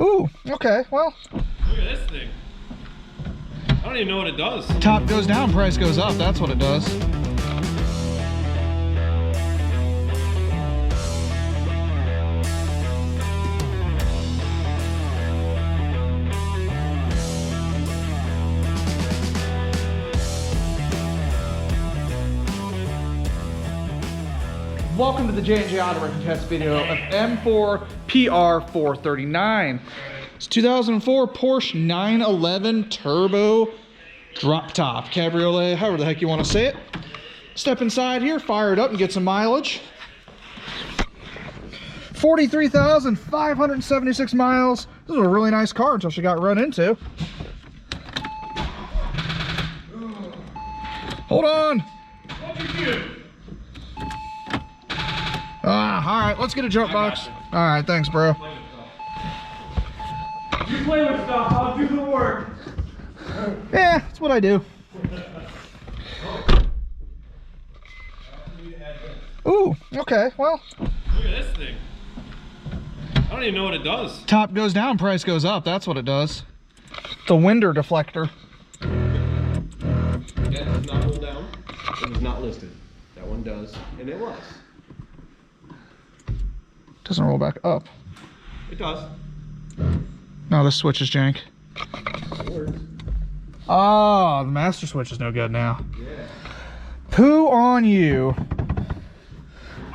Ooh, okay, well. Look at this thing. I don't even know what it does. Top goes down, price goes up. That's what it does. Welcome to the J&J Auto Wrecking test video of M4PR439. It's 2004 Porsche 911 Turbo Drop Top Cabriolet, however the heck you want to say it. Step inside here, fire it up and get some mileage. 43,576 miles. This is a really nice car until she got run into. Hold on. All right, let's get a jump box. All right, thanks, bro. You play with stuff, I'll do the work. Yeah, that's what I do. Ooh, okay, well. Look at this thing. I don't even know what it does. Top goes down, price goes up. That's what it does. The winder deflector. That does not roll down. It was not listed. That one does, and it was. Doesn't roll back up. It does. No, this switch is jank. It works. Oh, the master switch is no good now. Yeah. Poo on you.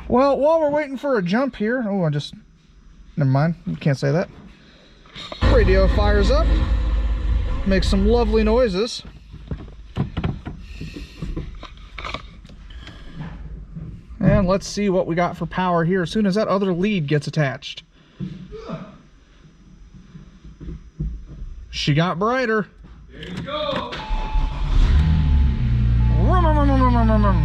Well, while we're waiting for a jump here, never mind, you can't say that. Radio fires up, makes some lovely noises. And let's see what we got for power here as soon as that other lead gets attached. She got brighter. There you go.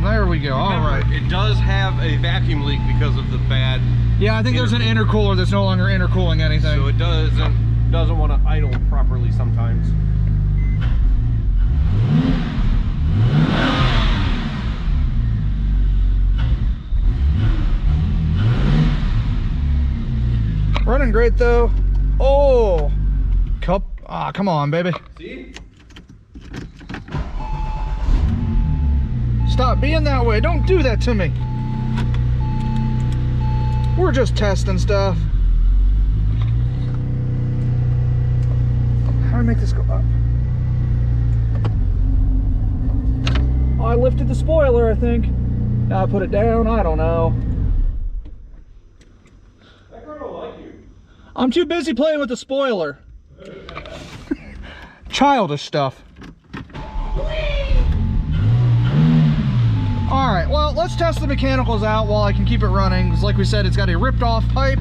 There we go. All right. It does have a vacuum leak because of the bad. Yeah, I think there's an intercooler that's no longer intercooling anything. So it doesn't want to idle properly sometimes. Running great though. Oh, cup. Ah, come on, baby. See? Stop being that way. Don't do that to me. We're just testing stuff. How do I make this go up? Oh, I lifted the spoiler, I think. Now I put it down. I don't know. That car don't like you. I'm too busy playing with the spoiler. Childish stuff. All right, well, let's test the mechanicals out while I can keep it running. Because like we said, it's got a ripped off pipe.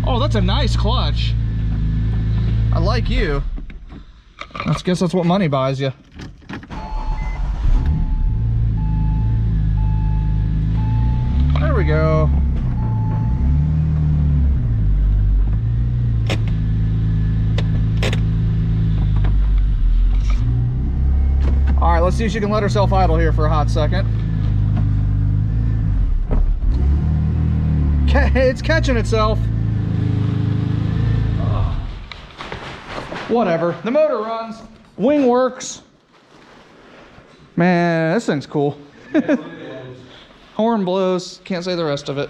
Oh, that's a nice clutch. I like you. I guess that's what money buys you. There we go. All right, let's see if she can let herself idle here for a hot second. It's catching itself. Whatever. The motor runs. Wing works. Man, this thing's cool. Horn blows. Can't say the rest of it.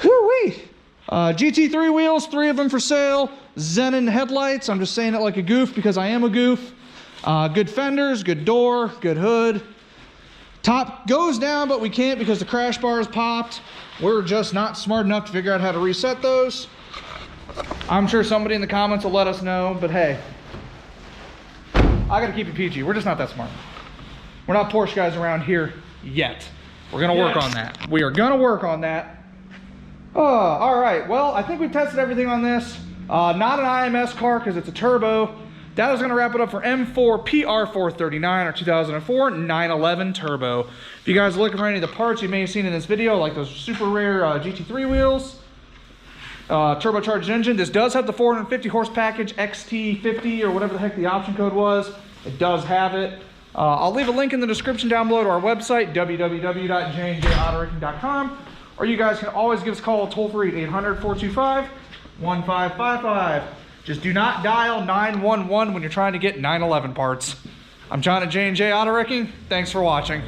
Whoo-wee. GT3 wheels, 3 of them for sale. Xenon headlights. I'm just saying it like a goof because I am a goof. Good fenders, good door, good hood. Top goes down, but we can't because the crash bar is popped. We're just not smart enough to figure out how to reset those. I'm sure somebody in the comments will let us know, but hey, I gotta keep it PG. We're just not that smart. We're not Porsche guys around here yet. We're gonna work on that. We are gonna work on that. Oh, all right, well, I think we've tested everything on this. Not an IMS car because it's a turbo. That is going to wrap it up for M4PR439, our 2004 911 Turbo. If you guys are looking for any of the parts you may have seen in this video, like those super rare GT3 wheels, turbocharged engine, this does have the 450 horse package, XT50 or whatever the heck the option code was. It does have it. I'll leave a link in the description down below to our website, www.jnjautoracking.com, or you guys can always give us a call toll-free at 800-425-1555. Just do not dial 911 when you're trying to get 911 parts. I'm John at J&J Auto Wrecking. Thanks for watching.